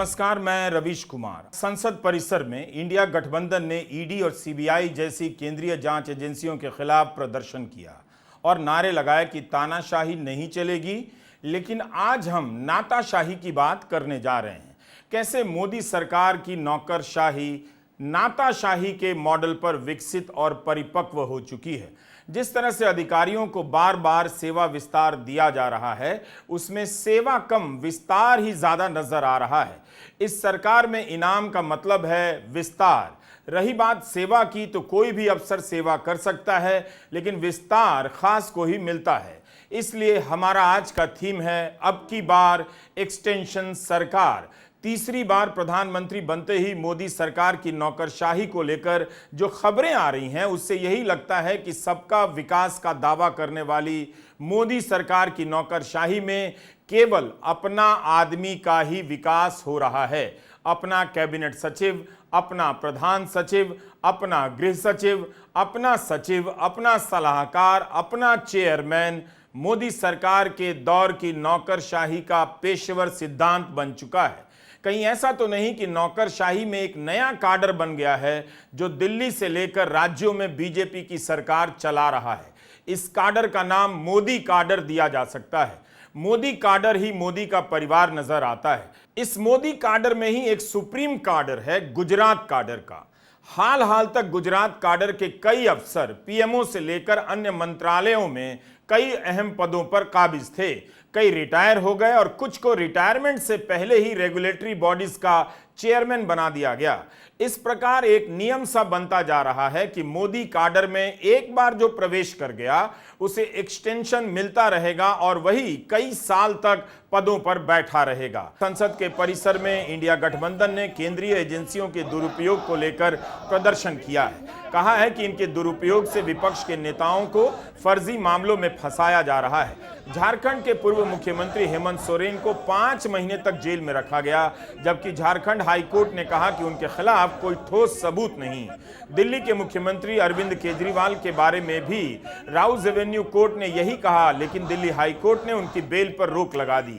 नमस्कार, मैं रवीश कुमार। संसद परिसर में इंडिया गठबंधन ने ईडी और सीबीआई जैसी केंद्रीय जांच एजेंसियों के खिलाफ प्रदर्शन किया और नारे लगाए कि तानाशाही नहीं चलेगी। लेकिन आज हम नाताशाही की बात करने जा रहे हैं। कैसे मोदी सरकार की नौकरशाही नाताशाही के मॉडल पर विकसित और परिपक्व हो चुकी है। जिस तरह से अधिकारियों को बार बार सेवा विस्तार दिया जा रहा है, उसमें सेवा कम विस्तार ही ज्यादा नजर आ रहा है। इस सरकार में इनाम का मतलब है विस्तार। रही बात सेवा की, तो कोई भी अफसर सेवा कर सकता है, लेकिन विस्तार खास को ही मिलता है। इसलिए हमारा आज का थीम है अब की बार एक्सटेंशन सरकार। तीसरी बार प्रधानमंत्री बनते ही मोदी सरकार की नौकरशाही को लेकर जो खबरें आ रही हैं, उससे यही लगता है कि सबका विकास का दावा करने वाली मोदी सरकार की नौकरशाही में केवल अपना आदमी का ही विकास हो रहा है। अपना कैबिनेट सचिव, अपना प्रधान सचिव, अपना गृह सचिव, अपना सचिव, अपना सलाहकार, अपना चेयरमैन मोदी सरकार के दौर की नौकरशाही का पेशेवर सिद्धांत बन चुका है। कहीं ऐसा तो नहीं कि नौकरशाही में एक नया काडर बन गया है जो दिल्ली से लेकर राज्यों में बीजेपी की सरकार चला रहा है। इस काडर का नाम मोदी काडर दिया जा सकता है। मोदी काडर ही मोदी का परिवार नजर आता है। इस मोदी काडर में ही एक सुप्रीम काडर है गुजरात काडर का। हाल तक गुजरात काडर के कई अफसर पीएमओ से लेकर अन्य मंत्रालयों में कई अहम पदों पर काबिज थे। कई रिटायर हो गए और कुछ को रिटायरमेंट से पहले ही रेगुलेटरी बॉडीज का चेयरमैन बना दिया गया। इस प्रकार एक नियम सा बनता जा रहा है कि मोदी काडर में एक बार जो प्रवेश कर गया उसे एक्सटेंशन मिलता रहेगा और वही कई साल तक पदों पर बैठा रहेगा। संसद के परिसर में इंडिया गठबंधन ने केंद्रीय एजेंसियों के दुरुपयोग को लेकर प्रदर्शन किया है। कहा है कि इनके दुरुपयोग से विपक्ष के नेताओं को फर्जी मामलों में फंसाया जा रहा है। झारखंड के पूर्व मुख्यमंत्री हेमंत सोरेन को 5 महीने तक जेल में रखा गया, जबकि झारखंड हाईकोर्ट ने कहा कि उनके खिलाफ कोई ठोस सबूत नहीं। दिल्ली के मुख्यमंत्री अरविंद केजरीवाल के बारे में भी राउज एवेन्यू कोर्ट ने यही कहा, लेकिन दिल्ली हाईकोर्ट ने उनकी बेल पर रोक लगा दी।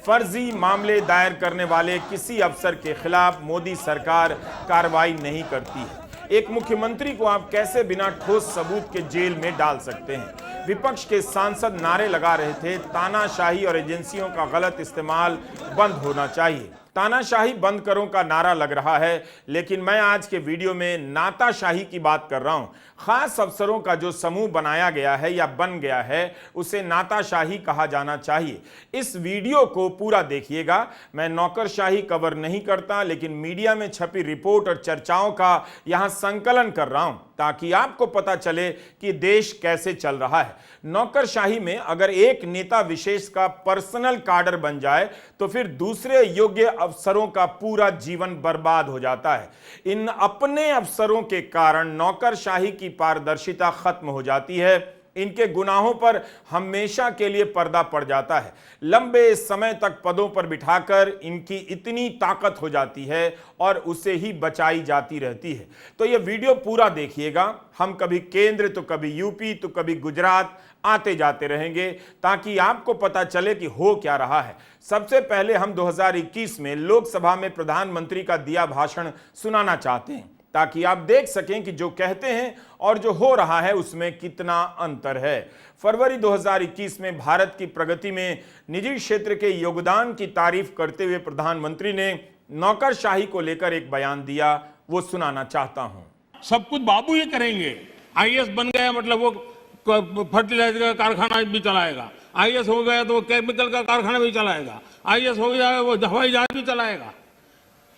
फर्जी मामले दायर करने वाले किसी अफसर के खिलाफ मोदी सरकार कार्रवाई नहीं करती है। एक मुख्यमंत्री को आप कैसे बिना ठोस सबूत के जेल में डाल सकते हैं? विपक्ष के सांसद नारे लगा रहे थे तानाशाही और एजेंसियों का गलत इस्तेमाल बंद होना चाहिए। तानाशाही बंद करो का नारा लग रहा है, लेकिन मैं आज के वीडियो में नाताशाही की बात कर रहा हूं। खास अफसरों का जो समूह बनाया गया है या बन गया है, उसे नाताशाही कहा जाना चाहिए। इस वीडियो को पूरा देखिएगा। मैं नौकरशाही कवर नहीं करता, लेकिन मीडिया में छपी रिपोर्ट और चर्चाओं का यहां संकलन कर रहा हूं ताकि आपको पता चले कि देश कैसे चल रहा है। नौकरशाही में अगर एक नेता विशेष का पर्सनल काडर बन जाए तो फिर दूसरे योग्य अफसरों का पूरा जीवन बर्बाद हो जाता है। इन अपने अफसरों के कारण नौकरशाही की पारदर्शिता खत्म हो जाती है। इनके गुनाहों पर हमेशा के लिए पर्दा पड़ जाता है। लंबे समय तक पदों पर बिठाकर इनकी इतनी ताकत हो जाती है और उसे ही बचाई जाती रहती है। तो ये वीडियो पूरा देखिएगा। हम कभी केंद्र तो कभी यूपी तो कभी गुजरात आते जाते रहेंगे ताकि आपको पता चले कि हो क्या रहा है। सबसे पहले हम 2021 में लोकसभा में प्रधानमंत्री का दिया भाषण सुनाना चाहते हैं ताकि आप देख सकें कि जो कहते हैं और जो हो रहा है उसमें कितना अंतर है। फरवरी 2021 में भारत की प्रगति में निजी क्षेत्र के योगदान की तारीफ करते हुए प्रधानमंत्री ने नौकरशाही को लेकर एक बयान दिया, वो सुनाना चाहता हूं। सब कुछ बाबू ही करेंगे। आईएएस बन गया मतलब वो फर्टिलाइजर का कारखाना भी चलाएगा, आईएएस हो गया तो वो केमिकल का कारखाना भी चलाएगा, आईएएस हो गया वो हवाई जहाज भी चलाएगा।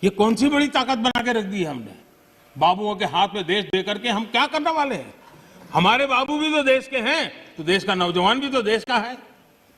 ये कौन सी बड़ी ताकत बना के रख दी है हमने? बाबुओं के हाथ में देश दे करके हम क्या करने वाले हैं? हमारे बाबू भी तो देश के हैं, तो देश का नौजवान भी तो देश का है।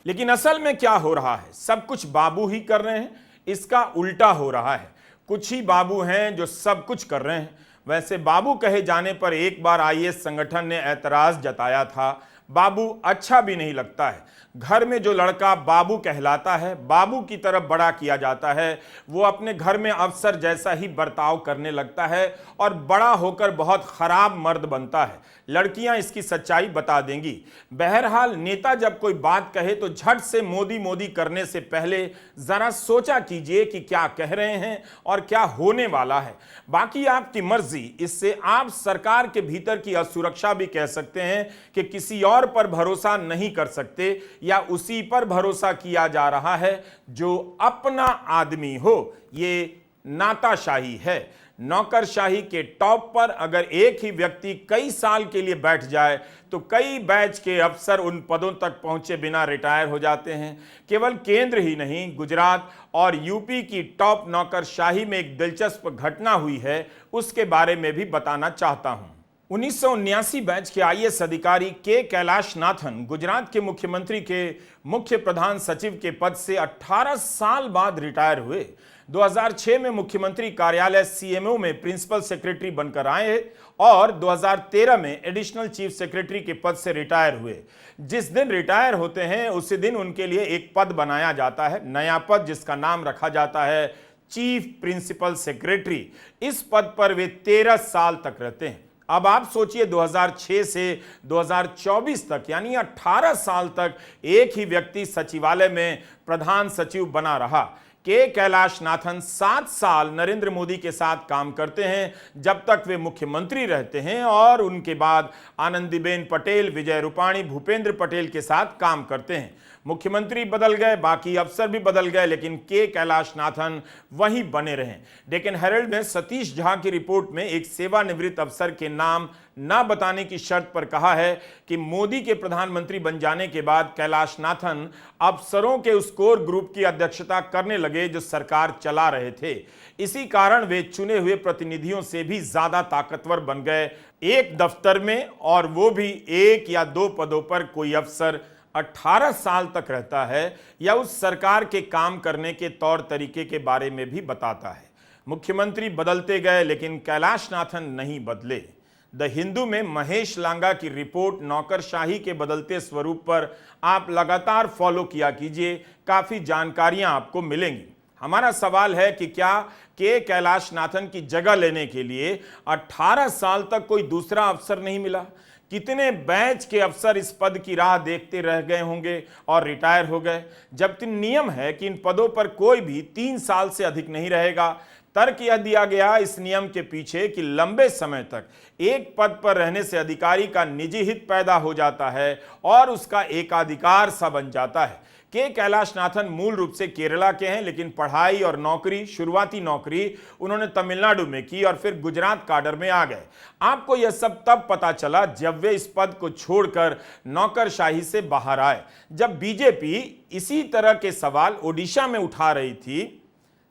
लेकिन असल में क्या हो रहा है? सब कुछ बाबू ही कर रहे हैं, इसका उल्टा हो रहा है। कुछ ही बाबू हैं जो सब कुछ कर रहे हैं। वैसे बाबू कहे जाने पर एक बार आईएएस संगठन ने ऐतराज जताया था। बाबू अच्छा भी नहीं लगता है। घर में जो लड़का बाबू कहलाता है, बाबू की तरफ बड़ा किया जाता है, वो अपने घर में अफसर जैसा ही बर्ताव करने लगता है और बड़ा होकर बहुत खराब मर्द बनता है। लड़कियां इसकी सच्चाई बता देंगी। बहरहाल, नेता जब कोई बात कहे तो झट से मोदी मोदी करने से पहले जरा सोचा कीजिए कि क्या कह रहे हैं और क्या होने वाला है। बाकी आपकी मर्जी। इससे आप सरकार के भीतर की असुरक्षा भी कह सकते हैं कि किसी और पर भरोसा नहीं कर सकते या उसी पर भरोसा किया जा रहा है जो अपना आदमी हो। ये नाताशाही है। नौकरशाही के टॉप पर अगर एक ही व्यक्ति कई साल के लिए बैठ जाए तो कई बैच के अफसर उन पदों तक पहुंचे बिना रिटायर हो जाते हैं। केवल केंद्र ही नहीं, गुजरात और यूपी की टॉप नौकरशाही में एक दिलचस्प घटना हुई है, उसके बारे में भी बताना चाहता हूं। 1979 बैच के आईएएस अधिकारी के कैलाशनाथन गुजरात के मुख्यमंत्री के मुख्य प्रधान सचिव के पद से 18 साल बाद रिटायर हुए। 2006 में मुख्यमंत्री कार्यालय सीएमओ में प्रिंसिपल सेक्रेटरी बनकर आए और 2013 में एडिशनल चीफ सेक्रेटरी के पद से रिटायर हुए। जिस दिन रिटायर होते हैं उसी दिन उनके लिए एक पद बनाया जाता है, नया पद, जिसका नाम रखा जाता है चीफ प्रिंसिपल सेक्रेटरी। इस पद पर वे 13 साल तक रहते हैं। अब आप सोचिए, 2006 से 2024 तक यानी 18 साल तक एक ही व्यक्ति सचिवालय में प्रधान सचिव बना रहा। के कैलाशनाथन 7 साल नरेंद्र मोदी के साथ काम करते हैं जब तक वे मुख्यमंत्री रहते हैं और उनके बाद आनंदीबेन पटेल, विजय रूपाणी, भूपेंद्र पटेल के साथ काम करते हैं। मुख्यमंत्री बदल गए, बाकी अफसर भी बदल गए, लेकिन के कैलाशनाथन वहीं बने रहे। डेक्कन हेरल्ड में सतीश झा की रिपोर्ट में एक सेवानिवृत्त अफसर के नाम ना बताने की शर्त पर कहा है कि मोदी के प्रधानमंत्री बन जाने के बाद कैलाशनाथन अफसरों के उस कोर ग्रुप की अध्यक्षता करने लगे जो सरकार चला रहे थे। इसी कारण वे चुने हुए प्रतिनिधियों से भी ज्यादा ताकतवर बन गए एक दफ्तर में, और वो भी 1 या 2 पदों पर कोई अफसर 18 साल तक रहता है या उस सरकार के काम करने के तौर तरीके के बारे में भी बताता है। मुख्यमंत्री बदलते गए लेकिन कैलाशनाथन नहीं बदले। द हिंदू में महेश लांगा की रिपोर्ट नौकरशाही के बदलते स्वरूप पर आप लगातार फॉलो किया कीजिए, काफी जानकारियां आपको मिलेंगी। हमारा सवाल है कि क्या के कैलाशनाथन की जगह लेने के लिए 18 साल तक कोई दूसरा अफसर नहीं मिला? कितने बैच के अफसर इस पद की राह देखते रह गए होंगे और रिटायर हो गए, जबकि नियम है कि इन पदों पर कोई भी 3 साल से अधिक नहीं रहेगा। तर्क यह दिया गया इस नियम के पीछे कि लंबे समय तक एक पद पर रहने से अधिकारी का निजी हित पैदा हो जाता है और उसका एकाधिकार सा बन जाता है। के कैलाशनाथन मूल रूप से केरला के हैं, लेकिन पढ़ाई और नौकरी, शुरुआती नौकरी उन्होंने तमिलनाडु में की और फिर गुजरात काडर में आ गए। आपको यह सब तब पता चला जब वे इस पद को छोड़कर नौकरशाही से बाहर आए। जब बीजेपी इसी तरह के सवाल ओडिशा में उठा रही थी,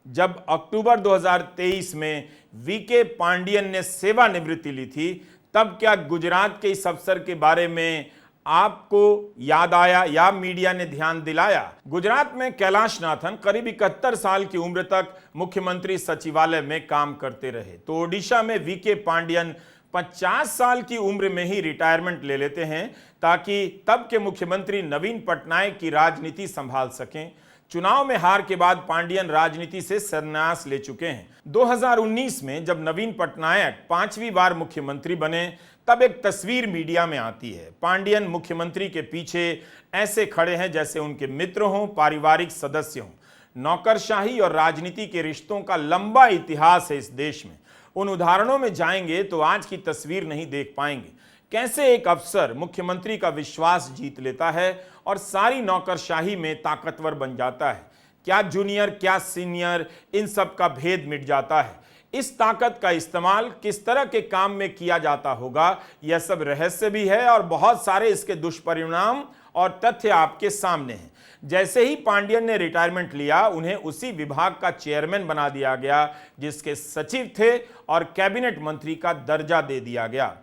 जब अक्टूबर 2023 में वीके पांडियन ने सेवानिवृत्ति ली थी, तब क्या गुजरात के इस अफसर के बारे में आपको याद आया या मीडिया ने ध्यान दिलाया? गुजरात में कैलाशनाथन करीब 71 साल की उम्र तक मुख्यमंत्री सचिवालय में काम करते रहे, तो ओडिशा में वीके पांडियन 50 साल की उम्र में ही रिटायरमेंट ले लेते हैं ताकि तब के मुख्यमंत्री नवीन पटनायक की राजनीति संभाल सकें। चुनाव में हार के बाद पांडियन राजनीति से संन्यास ले चुके हैं। 2019 में जब नवीन पटनायक 5वीं बार मुख्यमंत्री बने, तब एक तस्वीर मीडिया में आती है। पांडियन मुख्यमंत्री के पीछे ऐसे खड़े हैं जैसे उनके मित्र हों, पारिवारिक सदस्य हों। नौकरशाही और राजनीति के रिश्तों का लंबा इतिहास है इस देश में। उन उदाहरणों में जाएंगे तो आज की तस्वीर नहीं देख पाएंगे। कैसे एक अफसर मुख्यमंत्री का विश्वास जीत लेता है और सारी नौकरशाही में ताकतवर बन जाता है। क्या जूनियर, क्या सीनियर, इन सब का भेद मिट जाता है। इस ताकत का इस्तेमाल किस तरह के काम में किया जाता होगा, यह सब रहस्य भी है और बहुत सारे इसके दुष्परिणाम और तथ्य आपके सामने हैं। जैसे ही पांडियन ने रिटायरमेंट लिया, उन्हें उसी विभाग का चेयरमैन बना दिया गया जिसके सचिव थे और कैबिनेट मंत्री का दर्जा दे दिया गया।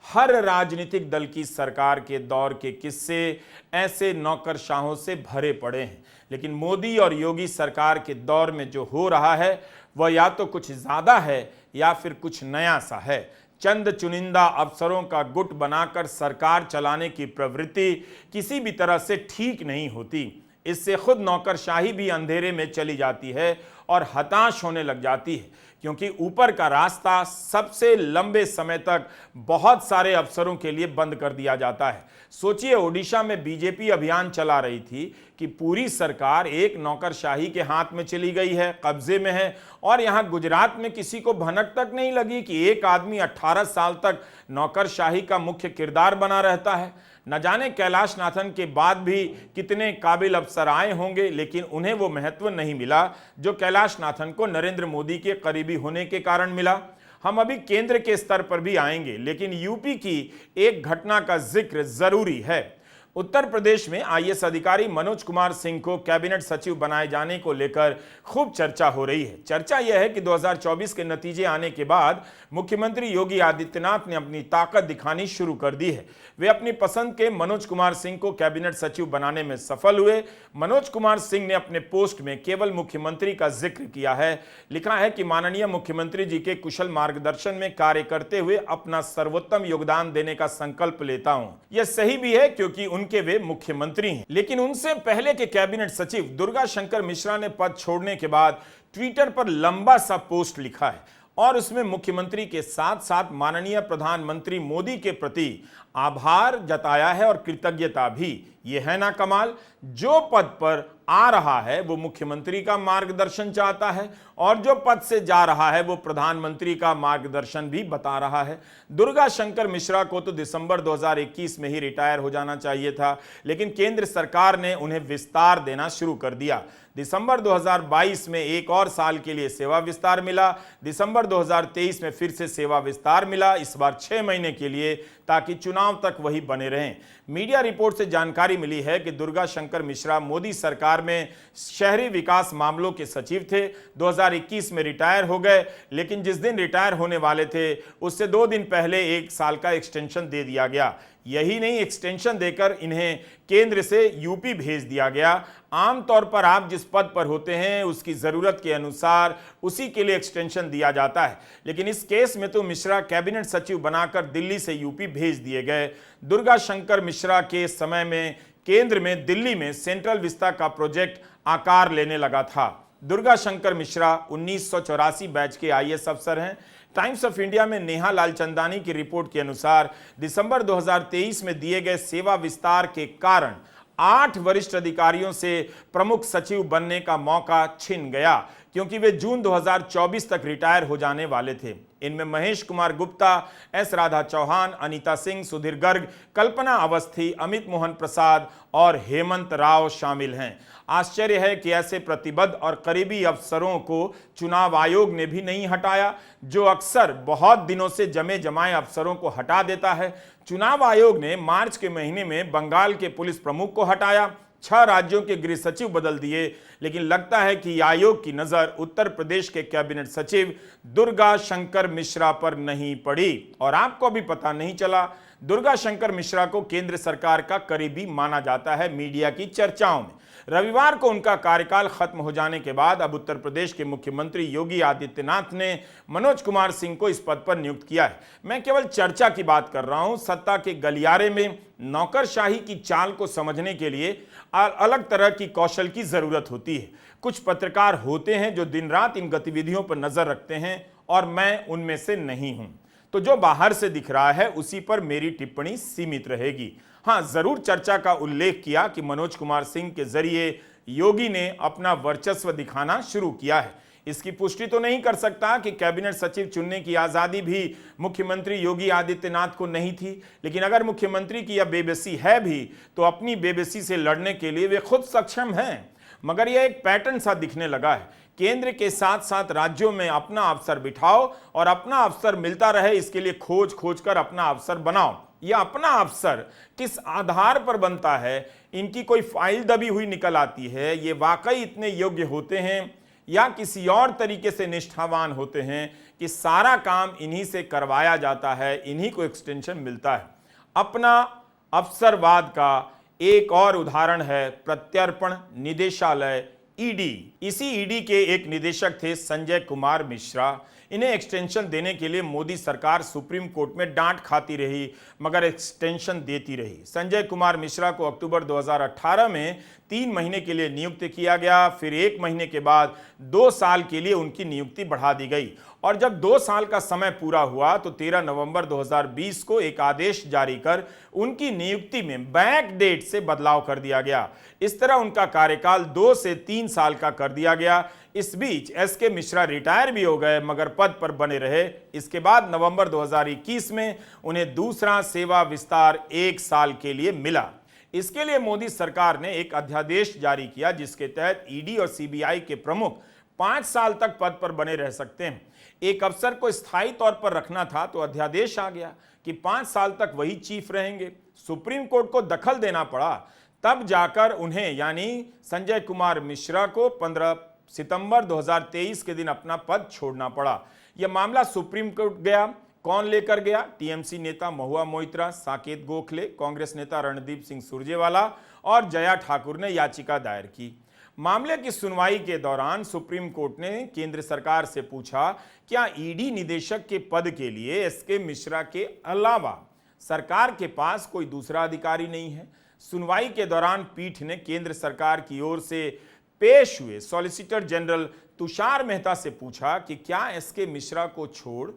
हर राजनीतिक दल की सरकार के दौर के किस्से ऐसे नौकरशाहों से भरे पड़े हैं, लेकिन मोदी और योगी सरकार के दौर में जो हो रहा है वह या तो कुछ ज्यादा है या फिर कुछ नया सा है। चंद चुनिंदा अफसरों का गुट बनाकर सरकार चलाने की प्रवृत्ति किसी भी तरह से ठीक नहीं होती। इससे खुद नौकरशाही भी अंधेरे में चली जाती है और हताश होने लग जाती है, क्योंकि ऊपर का रास्ता सबसे लंबे समय तक बहुत सारे अफसरों के लिए बंद कर दिया जाता है। सोचिए, ओडिशा में बीजेपी अभियान चला रही थी कि पूरी सरकार एक नौकरशाही के हाथ में चली गई है, कब्जे में है, और यहां गुजरात में किसी को भनक तक नहीं लगी कि एक आदमी 18 साल तक नौकरशाही का मुख्य किरदार बना रहता है। न जाने कैलाश नाथन के बाद भी कितने काबिल अफसर आए होंगे, लेकिन उन्हें वो महत्व नहीं मिला जो कैलाश नाथन को नरेंद्र मोदी के करीबी होने के कारण मिला। हम अभी केंद्र के स्तर पर भी आएंगे, लेकिन यूपी की एक घटना का जिक्र जरूरी है। उत्तर प्रदेश में आईएएस अधिकारी मनोज कुमार सिंह को कैबिनेट सचिव बनाए जाने को लेकर खूब चर्चा हो रही है। चर्चा यह है कि 2024 के नतीजे आने के बाद मुख्यमंत्री योगी आदित्यनाथ ने अपनी ताकत दिखानी शुरू कर दी है। वे अपनी पसंद के मनोज कुमार सिंह को कैबिनेट सचिव बनाने में सफल हुए। मनोज कुमार सिंह ने अपने पोस्ट में केवल मुख्यमंत्री का जिक्र किया है। लिखा है कि माननीय मुख्यमंत्री जी के कुशल मार्गदर्शन में कार्य करते हुए अपना सर्वोत्तम योगदान देने का संकल्प लेता हूं। यह सही भी है, क्योंकि उनके वे मुख्यमंत्री हैं। लेकिन उनसे पहले के कैबिनेट सचिव दुर्गा शंकर मिश्रा ने पद छोड़ने के बाद ट्विटर पर लंबा सा पोस्ट लिखा है और उसमें मुख्यमंत्री के साथ साथ माननीय प्रधानमंत्री मोदी के प्रति आभार जताया है और कृतज्ञता भी। ये है ना कमाल। जो पद पर आ रहा है वो मुख्यमंत्री का मार्गदर्शन चाहता है और जो पद से जा रहा है वो प्रधानमंत्री का मार्गदर्शन भी बता रहा है। दुर्गा शंकर मिश्रा को तो दिसंबर 2021 में ही रिटायर हो जाना चाहिए था, लेकिन केंद्र सरकार ने उन्हें विस्तार देना शुरू कर दिया। दिसंबर 2022 में एक और साल के लिए सेवा विस्तार मिला। दिसंबर 2023 में फिर से सेवा विस्तार मिला, इस बार 6 महीने के लिए, ताकि चुनाव तक वही बने रहें। मीडिया रिपोर्ट से जानकारी मिली है कि दुर्गा शंकर मिश्रा मोदी सरकार में शहरी विकास मामलों के सचिव थे। 2021 में रिटायर हो गए, लेकिन जिस दिन रिटायर होने वाले थे उससे 2 दिन पहले 1 साल का एक्सटेंशन दे दिया गया। यही नहीं, एक्सटेंशन देकर इन्हें केंद्र से यूपी भेज दिया गया। आमतौर पर आप जिस पद पर होते हैं उसकी जरूरत के अनुसार उसी के लिए एक्सटेंशन दिया जाता है, लेकिन इस केस में तो मिश्रा कैबिनेट सचिव बनाकर दिल्ली से यूपी भेज दिए गए। दुर्गा शंकर मिश्रा के समय में केंद्र में दिल्ली में सेंट्रल विस्ता का प्रोजेक्ट आकार लेने लगा था। दुर्गा शंकर मिश्रा 1984 बैच के आईएएस अफसर हैं। टाइम्स ऑफ इंडिया में नेहा लालचंदानी की रिपोर्ट के अनुसार दिसंबर 2023 में दिए गए सेवा विस्तार के कारण 8 वरिष्ठ अधिकारियों से प्रमुख सचिव बनने का मौका छिन गया, क्योंकि वे जून 2024 तक रिटायर हो जाने वाले थे। इनमें महेश कुमार गुप्ता, एस राधा चौहान, अनीता सिंह, सुधीर गर्ग, कल्पना अवस्थी, अमित मोहन प्रसाद और हेमंत राव शामिल हैं। आश्चर्य है कि ऐसे प्रतिबद्ध और करीबी अफसरों को चुनाव आयोग ने भी नहीं हटाया, जो अक्सर बहुत दिनों से जमे जमाए अफसरों को हटा देता है। चुनाव आयोग ने मार्च के महीने में बंगाल के पुलिस प्रमुख को हटाया, 6 राज्यों के गृह सचिव बदल दिए, लेकिन लगता है कि आयोग की नजर उत्तर प्रदेश के कैबिनेट सचिव दुर्गा शंकर मिश्रा पर नहीं पड़ी। और आपको भी पता नहीं चला, दुर्गा शंकर मिश्रा को केंद्र सरकार का करीबी माना जाता है मीडिया की चर्चाओं में। रविवार को उनका कार्यकाल खत्म हो जाने के बाद अब उत्तर प्रदेश के मुख्यमंत्री योगी आदित्यनाथ ने मनोज कुमार सिंह को इस पद पर नियुक्त किया है। मैं केवल चर्चा की बात कर रहा हूं। सत्ता के गलियारे में नौकरशाही की चाल को समझने के लिए अलग तरह की कौशल की जरूरत होती है। कुछ पत्रकार होते हैं जो दिन रात इन गतिविधियों पर नजर रखते हैं, और मैं उनमें से नहीं हूं। तो जो बाहर से दिख रहा है उसी पर मेरी टिप्पणी सीमित रहेगी। हां, जरूर चर्चा का उल्लेख किया कि मनोज कुमार सिंह के जरिए योगी ने अपना वर्चस्व दिखाना शुरू किया है। इसकी पुष्टि तो नहीं कर सकता कि कैबिनेट सचिव चुनने की आजादी भी मुख्यमंत्री योगी आदित्यनाथ को नहीं थी, लेकिन अगर मुख्यमंत्री की यह बेबसी है भी तो अपनी बेबसी से लड़ने के लिए वे खुद सक्षम हैं। मगर यह एक पैटर्न सा दिखने लगा है। केंद्र के साथ साथ राज्यों में अपना अफसर बिठाओ और अपना अफसर मिलता रहे, इसके लिए खोज कर अपना अफसर बनाओ। यह अपना अफसर किस आधार पर बनता है? इनकी कोई फाइल दबी हुई निकल आती है? ये वाकई इतने योग्य होते हैं या किसी और तरीके से निष्ठावान होते हैं कि सारा काम इन्हीं से करवाया जाता है, इन्हीं को एक्सटेंशन मिलता है? अपना अफसरवाद का एक और उदाहरण है प्रत्यर्पण निदेशालय ईडी। इसी ईडी के एक निदेशक थे संजय कुमार मिश्रा। इन्हें एक्सटेंशन देने के लिए मोदी सरकार सुप्रीम कोर्ट में डांट खाती रही, मगर एक्सटेंशन देती रही। संजय कुमार मिश्रा को अक्टूबर 2018 में 3 महीने के लिए नियुक्त किया गया, फिर 1 महीने के बाद 2 साल के लिए उनकी नियुक्ति बढ़ा दी गई और जब 2 साल का समय पूरा हुआ तो 13 नवंबर 2020 को एक आदेश जारी कर उनकी नियुक्ति में बैक डेट से बदलाव कर दिया गया। इस तरह उनका कार्यकाल 2 से 3 साल का कर दिया गया। इस बीच एसके मिश्रा रिटायर भी हो गए मगर पद पर बने रहे। इसके बाद नवंबर 2021 में उन्हें दूसरा सेवा विस्तार 1 साल के लिए मिला। इसके लिए मोदी सरकार ने एक अध्यादेश जारी किया जिसके तहत ईडी और सीबीआई के प्रमुख 5 साल तक पद पर बने रह सकते हैं। एक अफसर को स्थायी तौर पर रखना था तो अध्यादेश आ गया कि 5 साल तक वही चीफ रहेंगे। सुप्रीम कोर्ट को दखल देना पड़ा, तब जाकर उन्हें यानी संजय कुमार मिश्रा को 15 सितंबर 2023 के दिन अपना पद छोड़ना पड़ा। यह मामला सुप्रीम कोर्ट गया। कौन लेकर गया? टीएमसी नेता महुआ मोइत्रा, साकेत गोखले, कांग्रेस नेता रणदीप सिंह सुरजेवाला और जया ठाकुर ने याचिका दायर की। मामले की सुनवाई के दौरान सुप्रीम कोर्ट ने केंद्र सरकार से पूछा, क्या ईडी निदेशक के पद के लिए एसके मिश्रा के अलावा सरकार के पास कोई दूसरा अधिकारी नहीं है? सुनवाई के दौरान पीठ ने केंद्र सरकार की ओर से पेश हुए सॉलिसिटर जनरल तुषार मेहता से पूछा कि क्या एसके मिश्रा को छोड़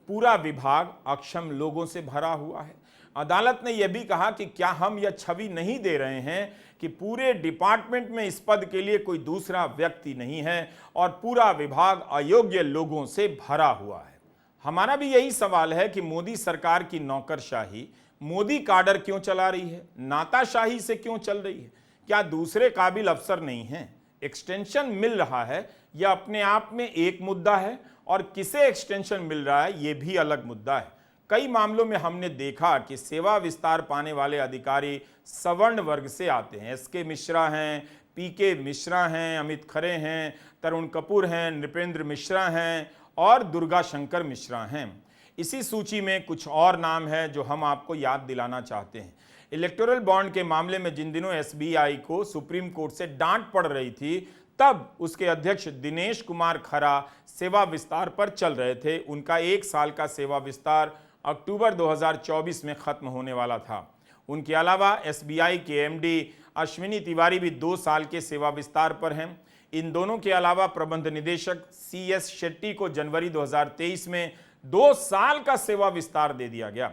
पूरा विभाग अक्षम लोगों से भरा हुआ है? अदालत ने यह भी कहा कि क्या हम यह छवि नहीं दे रहे हैं कि पूरे डिपार्टमेंट में इस पद के लिए कोई दूसरा व्यक्ति नहीं है और पूरा विभाग अयोग्य लोगों से भरा हुआ है? हमारा भी यही सवाल है कि मोदी सरकार की नौकरशाही मोदी काडर क्यों चला रही है, नाताशाही से क्यों चल रही है? क्या दूसरे काबिल अफसर नहीं हैं? एक्सटेंशन मिल रहा है यह अपने आप में एक मुद्दा है और किसे एक्सटेंशन मिल रहा है यह भी अलग मुद्दा है। कई मामलों में हमने देखा कि सेवा विस्तार पाने वाले अधिकारी सवर्ण वर्ग से आते हैं। एसके मिश्रा हैं, पीके मिश्रा हैं, अमित खरे हैं, तरुण कपूर हैं, नृपेंद्र मिश्रा हैं और दुर्गा शंकर मिश्रा हैं। इसी सूची में कुछ और नाम हैं जो हम आपको याद दिलाना चाहते हैं। इलेक्टोरल बॉन्ड के मामले में जिन दिनों एसबीआई को सुप्रीम कोर्ट से डांट पड़ रही थी, तब उसके अध्यक्ष दिनेश कुमार खरा सेवा विस्तार पर चल रहे थे। उनका 1 साल का सेवा विस्तार अक्टूबर 2024 में खत्म होने वाला था। उनके अलावा एसबीआई के एमडी अश्विनी तिवारी भी 2 साल के सेवा विस्तार पर हैं। इन दोनों के अलावा प्रबंध निदेशक सीएस शेट्टी को जनवरी 2023 में 2 साल का सेवा विस्तार दे दिया गया।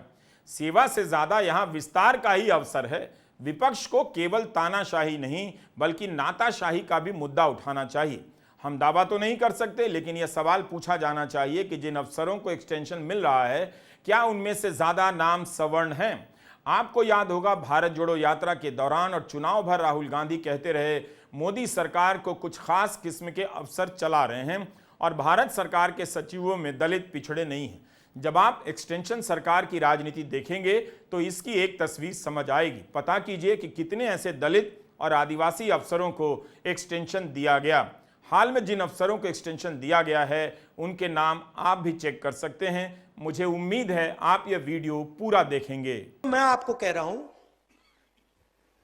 सेवा से ज्यादा यहां विस्तार का ही अवसर है। विपक्ष को केवल तानाशाही नहीं बल्कि नाताशाही का भी मुद्दा उठाना चाहिए। हम दावा तो नहीं कर सकते, लेकिन यह सवाल पूछा जाना चाहिए कि जिन अफसरों को एक्सटेंशन मिल रहा है क्या उनमें से ज्यादा नाम सवर्ण हैं? आपको याद होगा भारत जोड़ो यात्रा के दौरान और चुनाव भर राहुल गांधी कहते रहे मोदी सरकार को कुछ खास किस्म के अफसर चला रहे हैं और भारत सरकार के सचिवों में दलित पिछड़े नहीं हैं। जब आप एक्सटेंशन सरकार की राजनीति देखेंगे तो इसकी एक तस्वीर समझ आएगी। पता कीजिए कि कितने ऐसे दलित और आदिवासी अफसरों को एक्सटेंशन दिया गया। हाल में जिन अफसरों को एक्सटेंशन दिया गया है उनके नाम आप भी चेक कर सकते हैं। मुझे उम्मीद है आप यह वीडियो पूरा देखेंगे। मैं आपको कह रहा हूं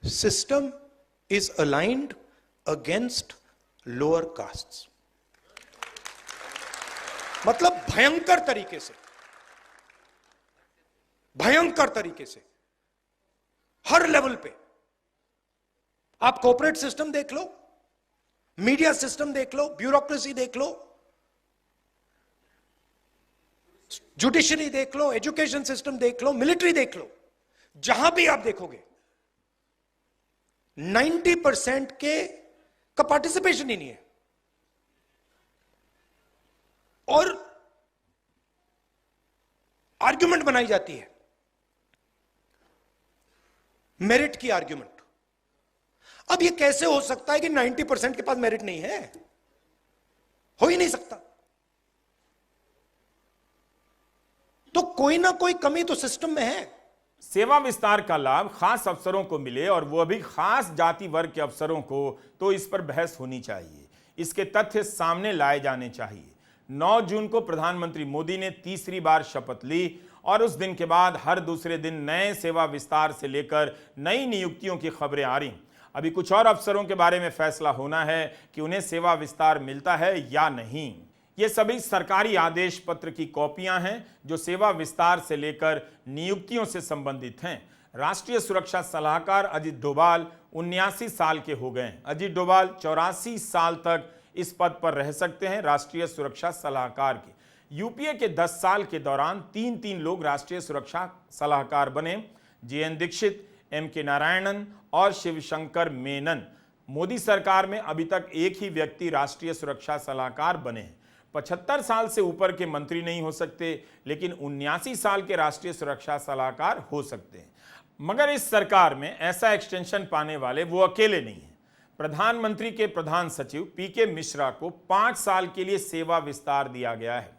system is aligned against lower castes, मतलब भयंकर तरीके से हर लेवल पे। आप कॉर्पोरेट सिस्टम देख लो, मीडिया सिस्टम देख लो, ब्यूरोक्रेसी देख लो, जुडिशरी देख लो, एजुकेशन सिस्टम देख लो, मिलिट्री देख लो, जहां भी आप देखोगे 90% का पार्टिसिपेशन ही नहीं है। और आर्ग्यूमेंट बनाई जाती है, मेरिट की आर्ग्यूमेंट। अब यह कैसे हो सकता है कि 90% के पास मेरिट नहीं है? हो ही नहीं सकता। तो कोई ना कोई कमी तो सिस्टम में है। सेवा विस्तार का लाभ खास अफसरों को मिले और वह भी खास जाति वर्ग के अफसरों को, तो इस पर बहस होनी चाहिए। इसके तथ्य सामने लाए जाने चाहिए। 9 जून को प्रधानमंत्री मोदी ने तीसरी बार शपथ ली और उस दिन के बाद हर दूसरे दिन नए सेवा विस्तार से लेकर नई नियुक्तियों की खबरें आ रही। अभी कुछ और अफसरों के बारे में फैसला होना है कि उन्हें सेवा विस्तार मिलता है या नहीं। ये सभी सरकारी आदेश पत्र की कॉपियां हैं जो सेवा विस्तार से लेकर नियुक्तियों से संबंधित हैं। राष्ट्रीय सुरक्षा सलाहकार अजीत डोभाल 79 साल के हो गए हैं। अजीत डोभाल 84 साल तक इस पद पर रह सकते हैं, राष्ट्रीय सुरक्षा सलाहकार के। यूपीए के 10 साल के दौरान तीन लोग राष्ट्रीय सुरक्षा सलाहकार बने, JN दीक्षित, MK नारायणन और शिवशंकर मेनन। मोदी सरकार में अभी तक एक ही व्यक्ति राष्ट्रीय सुरक्षा सलाहकार बने हैं। 75 साल से ऊपर के मंत्री नहीं हो सकते, लेकिन 79 साल के राष्ट्रीय सुरक्षा सलाहकार हो सकते हैं। मगर इस सरकार में ऐसा एक्सटेंशन पाने वाले वो अकेले नहीं हैं। प्रधानमंत्री के प्रधान सचिव PK मिश्रा को 5 साल के लिए सेवा विस्तार दिया गया है।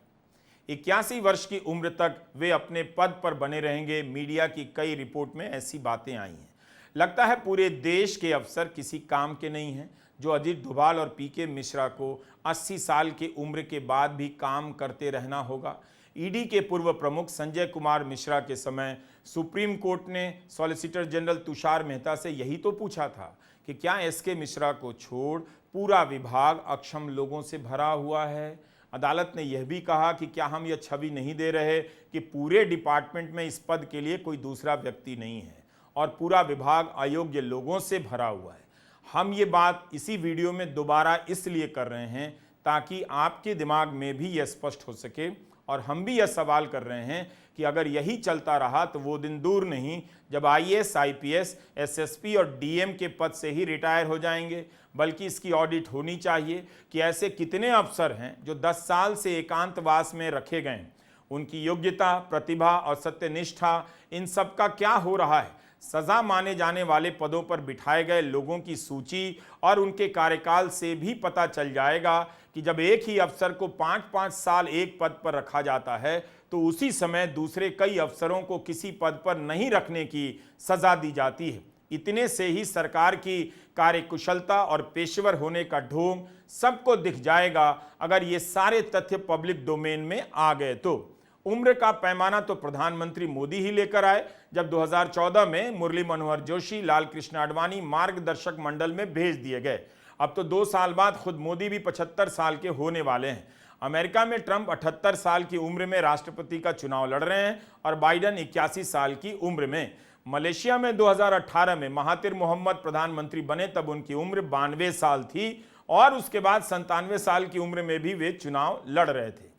81 वर्ष की उम्र तक वे अपने पद पर बने रहेंगे। मीडिया की कई रिपोर्ट में ऐसी बातें आई हैं। लगता है पूरे देश के अफसर किसी काम के नहीं हैं जो अजीत डोभाल और PK मिश्रा को 80 साल की उम्र के बाद भी काम करते रहना होगा। ईडी के पूर्व प्रमुख संजय कुमार मिश्रा के समय सुप्रीम कोर्ट ने सॉलिसिटर जनरल तुषार मेहता से यही तो पूछा था कि क्या SK मिश्रा को छोड़ पूरा विभाग अक्षम लोगों से भरा हुआ है। अदालत ने यह भी कहा कि क्या हम यह छवि नहीं दे रहे कि पूरे डिपार्टमेंट में इस पद के लिए कोई दूसरा व्यक्ति नहीं है और पूरा विभाग अयोग्य लोगों से भरा हुआ है। हम ये बात इसी वीडियो में दोबारा इसलिए कर रहे हैं ताकि आपके दिमाग में भी यह स्पष्ट हो सके और हम भी यह सवाल कर रहे हैं कि अगर यही चलता रहा तो वो दिन दूर नहीं जब IAS, IPS, SSP और DM के पद से ही रिटायर हो जाएंगे। बल्कि इसकी ऑडिट होनी चाहिए कि ऐसे कितने अफसर हैं जो 10 साल से एकांतवास में रखे गए हैं। उनकी योग्यता, प्रतिभा और सत्यनिष्ठा, इन सब का क्या हो रहा है। सजा माने जाने वाले पदों पर बिठाए गए लोगों की सूची और उनके कार्यकाल से भी पता चल जाएगा कि जब एक ही अफसर को 5-5 साल एक पद पर रखा जाता है तो उसी समय दूसरे कई अफसरों को किसी पद पर नहीं रखने की सजा दी जाती है। इतने से ही सरकार की कार्यकुशलता और पेशेवर होने का ढोंग सबको दिख जाएगा अगर ये सारे तथ्य पब्लिक डोमेन में आ गए तो। उम्र का पैमाना तो प्रधानमंत्री मोदी ही लेकर आए जब 2014 में मुरली मनोहर जोशी, लाल कृष्ण आडवाणी मार्गदर्शक मंडल में भेज दिए गए। अब तो 2 साल बाद खुद मोदी भी 75 साल के होने वाले हैं। अमेरिका में ट्रंप 78 साल की उम्र में राष्ट्रपति का चुनाव लड़ रहे हैं और बाइडन 81 साल की उम्र में। मलेशिया में 2018 में महातिर मोहम्मद प्रधानमंत्री बने तब उनकी उम्र 92 साल थी और उसके बाद 97 साल की उम्र में भी वे चुनाव लड़ रहे थे।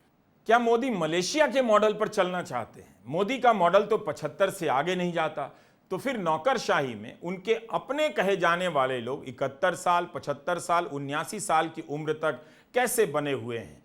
क्या मोदी मलेशिया के मॉडल पर चलना चाहते हैं? मोदी का मॉडल तो 75 से आगे नहीं जाता, तो फिर नौकरशाही में उनके अपने कहे जाने वाले लोग 71 साल, 75 साल, 79 साल की उम्र तक कैसे बने हुए हैं?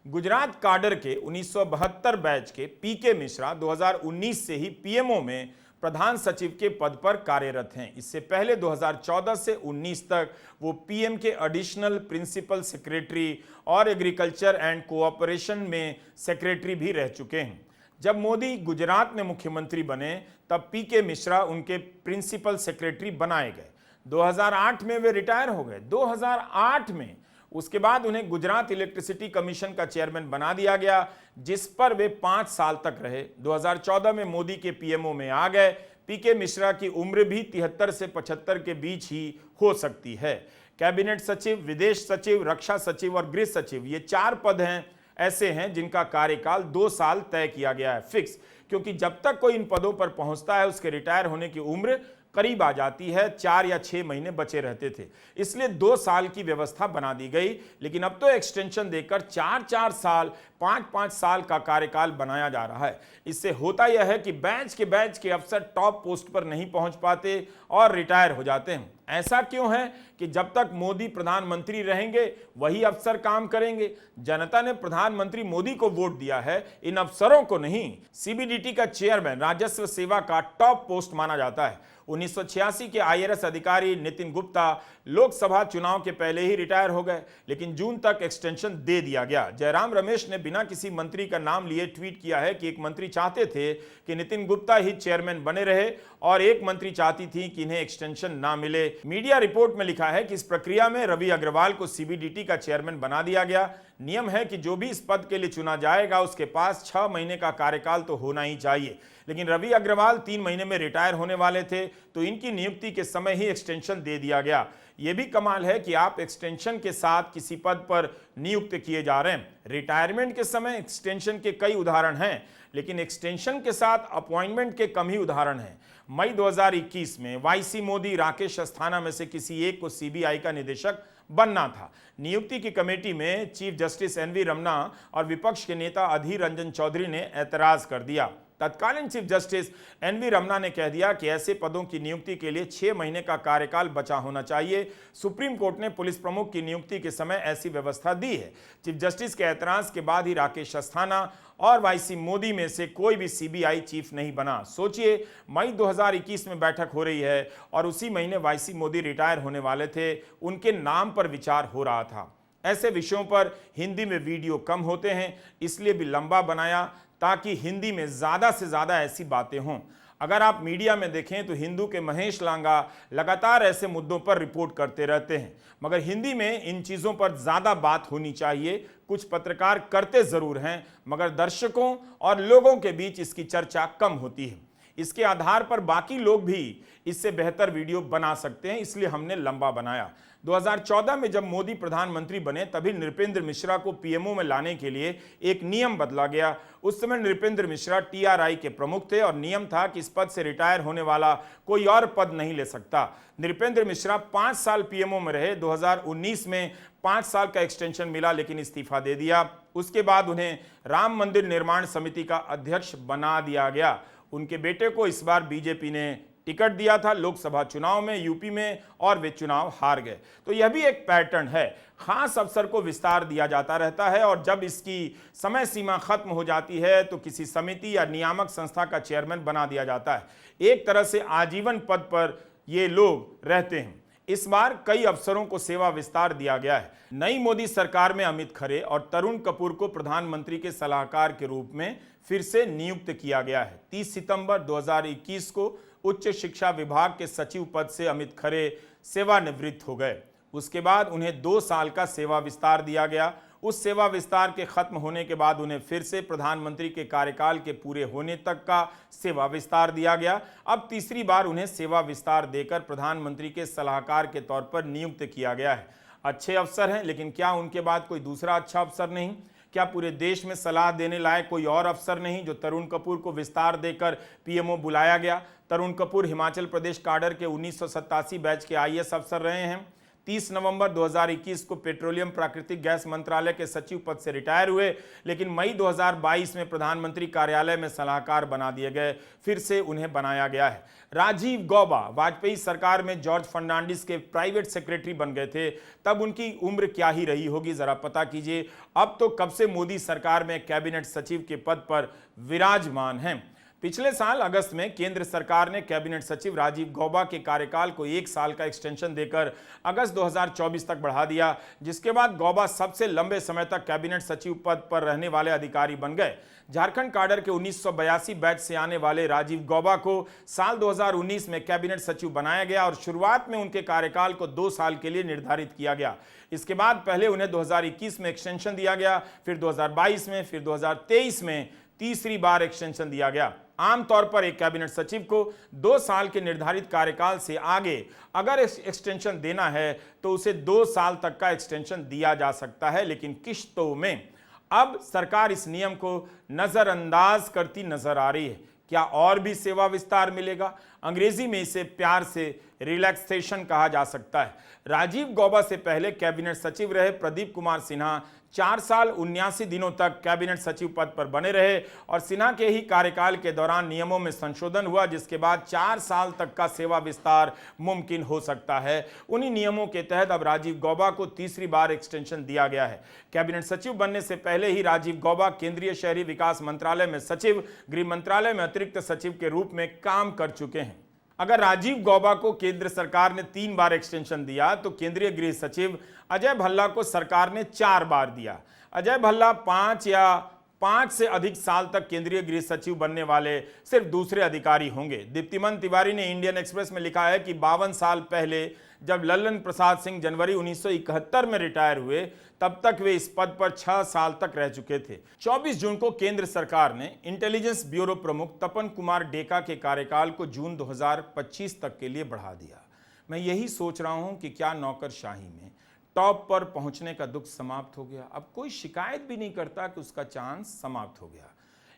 गुजरात काडर के 1972 बैच के PK मिश्रा 2019 से ही PMO में प्रधान सचिव के पद पर कार्यरत हैं। इससे पहले 2014 से 19 तक वो PM के एडिशनल प्रिंसिपल सेक्रेटरी और एग्रीकल्चर एंड कोऑपरेशन में सेक्रेटरी भी रह चुके हैं। जब मोदी गुजरात में मुख्यमंत्री बने तब PK मिश्रा उनके प्रिंसिपल सेक्रेटरी बनाए गए। 2008 में वे रिटायर हो गए। 2008 में उसके बाद उन्हें गुजरात इलेक्ट्रिसिटी कमीशन का चेयरमैन बना दिया गया जिस पर वे 5 साल तक रहे। 2014 में मोदी के PMO में आ गए। PK मिश्रा की उम्र भी 73 से 75 के बीच ही हो सकती है। कैबिनेट सचिव, विदेश सचिव, रक्षा सचिव और गृह सचिव, ये 4 पद हैं ऐसे हैं जिनका कार्यकाल 2 साल तय किया गया है फिक्स, क्योंकि जब तक कोई इन पदों पर पहुंचता है उसके रिटायर होने की उम्र करीब आ जाती है। 4 या 6 महीने बचे रहते थे, इसलिए 2 साल की व्यवस्था बना दी गई। लेकिन अब तो एक्सटेंशन देकर 4-4 साल, 5-5 साल का कार्यकाल बनाया जा रहा है। इससे होता यह है कि बैच के अफसर टॉप पोस्ट पर नहीं पहुंच पाते और रिटायर हो जाते हैं। ऐसा क्यों है कि जब तक मोदी प्रधानमंत्री रहेंगे वही अफसर काम करेंगे। जनता ने प्रधानमंत्री मोदी को वोट दिया है, इन अफसरों को नहीं। CBDT का चेयरमैन राजस्व सेवा का टॉप पोस्ट माना जाता है। 1986 के IRS अधिकारी नितिन गुप्ता लोकसभा चुनाव के पहले ही रिटायर हो गए, लेकिन जून तक एक्सटेंशन दे दिया गया। जयराम रमेश ने बिना किसी मंत्री का नाम लिए ट्वीट किया है कि एक मंत्री चाहते थे कि नितिन गुप्ता ही चेयरमैन बने रहे और एक मंत्री चाहती थी कि इन्हें एक्सटेंशन ना मिले। मीडिया रिपोर्ट में लिखा है कि इस प्रक्रिया में रवि अग्रवाल को CBDT का चेयरमैन बना दिया गया, नियम है कि जो भी इस पद के लिए चुना जाएगा उसके पास 6 महीने का कार्यकाल तो होना ही चाहिए। लेकिन रवि अग्रवाल 3 महीने में रिटायर होने वाले थे, तो इनकी नियुक्ति के समय ही एक्सटेंशन दे दिया गया। यह भी कमाल है कि आप एक्सटेंशन के साथ किसी पद पर नियुक्त किए जा रहे हैं। रिटायरमेंट के समय एक्सटेंशन के कई उदाहरण हैं, लेकिन एक्सटेंशन के साथ अपॉइंटमेंट के कम ही उदाहरण हैं। मई 2021 में वाईसी मोदी राकेश अस्थाना में से किसी एक को सीबीआई का निदेशक बनना था। नियुक्ति की कमेटी में चीफ जस्टिस एनवी रमना और विपक्ष के नेता अधीर रंजन चौधरी ने ऐतराज कर दिया। तत्कालीन चीफ जस्टिस एनवी रमना ने कह दिया कि ऐसे पदों की नियुक्ति के लिए 6 महीने का कार्यकाल बचा होना चाहिए। सुप्रीम कोर्ट ने पुलिस प्रमुख की नियुक्ति के समय ऐसी व्यवस्था दी है। चीफ जस्टिस के ऐतराज के बाद ही राकेश अस्थाना और वाईसी मोदी में से कोई भी सीबीआई चीफ नहीं बना। सोचिए, मई 2021 में बैठक हो रही है और उसी महीने वाईसी मोदी रिटायर होने वाले थे, उनके नाम पर विचार हो रहा था। ऐसे विषयों पर हिंदी में वीडियो कम होते हैं, इसलिए भी लंबा बनाया ताकि हिंदी में ज़्यादा से ज़्यादा ऐसी बातें हों। अगर आप मीडिया में देखें तो हिंदू के महेश लांगा लगातार ऐसे मुद्दों पर रिपोर्ट करते रहते हैं, मगर हिंदी में इन चीज़ों पर ज़्यादा बात होनी चाहिए। कुछ पत्रकार करते ज़रूर हैं, मगर दर्शकों और लोगों के बीच इसकी चर्चा कम होती है। इसके आधार पर बाकी लोग भी इससे बेहतर वीडियो बना सकते हैं, इसलिए हमने लंबा बनाया। 2014 में जब मोदी प्रधानमंत्री बने तभी नृपेंद्र मिश्रा को पीएमओ में लाने के लिए एक नियम बदला गया। उस समय नृपेंद्र मिश्रा टीआरआई के प्रमुख थे और नियम था कि इस पद से रिटायर होने वाला कोई और पद नहीं ले सकता। नृपेंद्र मिश्रा 5 साल पीएमओ में रहे। 2019 में 5 साल का एक्सटेंशन मिला, लेकिन इस्तीफा दे दिया। उसके बाद उन्हें राम मंदिर निर्माण समिति का अध्यक्ष बना दिया गया। उनके बेटे को इस बार बीजेपी ने टिकट दिया था लोकसभा चुनाव में, यूपी में, और वे चुनाव हार गए। तो यह भी एक पैटर्न है, खास अफसर को विस्तार दिया जाता रहता है और जब इसकी समय सीमा खत्म हो जाती है तो किसी समिति या नियामक संस्था का चेयरमैन बना दिया जाता है। एक तरह से आजीवन पद पर ये लोग रहते हैं। इस बार कई अफसरों को सेवा विस्तार दिया गया है। नई मोदी सरकार में अमित खरे और तरुण कपूर को प्रधानमंत्री के सलाहकार के रूप में फिर से नियुक्त किया गया है। 30 सितंबर 2021 को उच्च शिक्षा विभाग के सचिव पद से अमित खरे सेवानिवृत्त हो गए। उसके बाद उन्हें 2 साल का सेवा विस्तार दिया गया। उस सेवा विस्तार के खत्म होने के बाद उन्हें फिर से प्रधानमंत्री के कार्यकाल के पूरे होने तक का सेवा विस्तार दिया गया। अब तीसरी बार उन्हें सेवा विस्तार देकर प्रधानमंत्री के सलाहकार के तौर पर नियुक्त किया गया है। अच्छे अफसर हैं, लेकिन क्या उनके बाद कोई दूसरा अच्छा अफसर नहीं? क्या पूरे देश में सलाह देने लायक कोई और अफसर नहीं जो तरुण कपूर को विस्तार देकर पीएमओ बुलाया गया? तरुण कपूर हिमाचल प्रदेश काडर के 1987 बैच के आईएएस अफसर रहे हैं। 30 नवंबर 2021 को पेट्रोलियम प्राकृतिक गैस मंत्रालय के सचिव पद से रिटायर हुए, लेकिन मई 2022 में प्रधानमंत्री कार्यालय में सलाहकार बना दिए गए। फिर से उन्हें बनाया गया है। राजीव गौबा वाजपेयी सरकार में जॉर्ज फर्नांडिस के प्राइवेट सेक्रेटरी बन गए थे। तब उनकी उम्र क्या ही रही होगी, जरा पता कीजिए। अब तो कब से मोदी सरकार में कैबिनेट सचिव के पद पर विराजमान हैं। पिछले साल अगस्त में केंद्र सरकार ने कैबिनेट सचिव राजीव गौबा के कार्यकाल को 1 साल का एक्सटेंशन देकर अगस्त 2024 तक बढ़ा दिया, जिसके बाद गौबा सबसे लंबे समय तक कैबिनेट सचिव पद पर रहने वाले अधिकारी बन गए। झारखंड काडर के 1982 बैच से आने वाले राजीव गौबा को साल 2019 में कैबिनेट सचिव बनाया गया और शुरुआत में उनके कार्यकाल को 2 साल के लिए निर्धारित किया गया। इसके बाद पहले उन्हें 2021 में एक्सटेंशन दिया गया, फिर 2022 में, फिर 2023 में तीसरी बार एक्सटेंशन दिया गया। आमतौर पर एक कैबिनेट सचिव को 2 साल के निर्धारित कार्यकाल से आगे अगर एक्सटेंशन देना है तो उसे 2 साल तक का एक्सटेंशन दिया जा सकता है, लेकिन किश्तों में। अब सरकार इस नियम को नजरअंदाज करती नजर आ रही है। क्या और भी सेवा विस्तार मिलेगा? अंग्रेजी में इसे प्यार से रिलैक्सेशन कहा जा सकता है। राजीव गौबा से पहले कैबिनेट सचिव रहे प्रदीप कुमार सिन्हा 4 साल 79 दिनों तक कैबिनेट सचिव पद पर बने रहे और सिन्हा के ही कार्यकाल के दौरान नियमों में संशोधन हुआ, जिसके बाद 4 साल तक का सेवा विस्तार मुमकिन हो सकता है। उन्हीं नियमों के तहत अब राजीव गौबा को तीसरी बार एक्सटेंशन दिया गया है। कैबिनेट सचिव बनने से पहले ही राजीव गौबा केंद्रीय शहरी विकास मंत्रालय में सचिव, गृह मंत्रालय में अतिरिक्त सचिव के रूप में काम कर चुके हैं। अगर राजीव गौबा को केंद्र सरकार ने 3 बार एक्सटेंशन दिया तो केंद्रीय गृह सचिव अजय भल्ला को सरकार ने 4 बार दिया। अजय भल्ला 5 या 5 से अधिक साल तक केंद्रीय गृह सचिव बनने वाले सिर्फ दूसरे अधिकारी होंगे। दीप्तिमन तिवारी ने इंडियन एक्सप्रेस में लिखा है कि 52 साल पहले जब लल्लन प्रसाद सिंह जनवरी 1971 में रिटायर हुए, तब तक वे इस पद पर 6 साल तक रह चुके थे। 24 जून को केंद्र सरकार ने इंटेलिजेंस ब्यूरो प्रमुख तपन कुमार डेका के कार्यकाल को जून 2025 तक के लिए बढ़ा दिया। मैं यही सोच रहा हूं कि क्या नौकरशाही में टॉप पर पहुंचने का दुख समाप्त हो गया। अब कोई शिकायत भी नहीं करता कि उसका चांस समाप्त हो गया।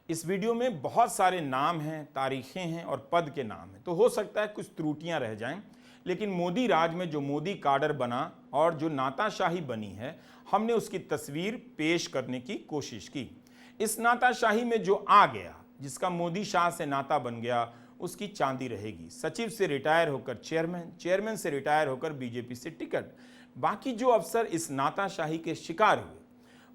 इस वीडियो में बहुत सारे नाम हैं, तारीखें हैं और पद के नाम हैं, तो हो सकता है कुछ त्रुटियां रह जाएं, लेकिन मोदी राज में जो मोदी काडर बना और जो नाताशाही बनी है, हमने उसकी तस्वीर पेश करने की कोशिश की। इस नाताशाही में जो आ गया, जिसका मोदी शाह से नाता बन गया, उसकी चांदी रहेगी। सचिव से रिटायर होकर चेयरमैन, चेयरमैन से रिटायर होकर बीजेपी से टिकट। बाकी जो अफसर इस नाताशाही के शिकार हुए,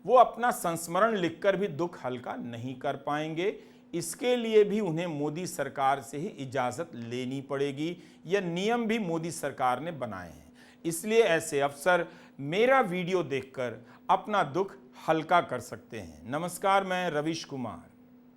वो अपना संस्मरण लिखकर भी दुख हल्का नहीं कर पाएंगे। इसके लिए भी उन्हें मोदी सरकार से ही इजाजत लेनी पड़ेगी। यह नियम भी मोदी सरकार ने बनाए हैं। इसलिए ऐसे अफसर मेरा वीडियो देखकर अपना दुख हल्का कर सकते हैं। नमस्कार, मैं रविश कुमार।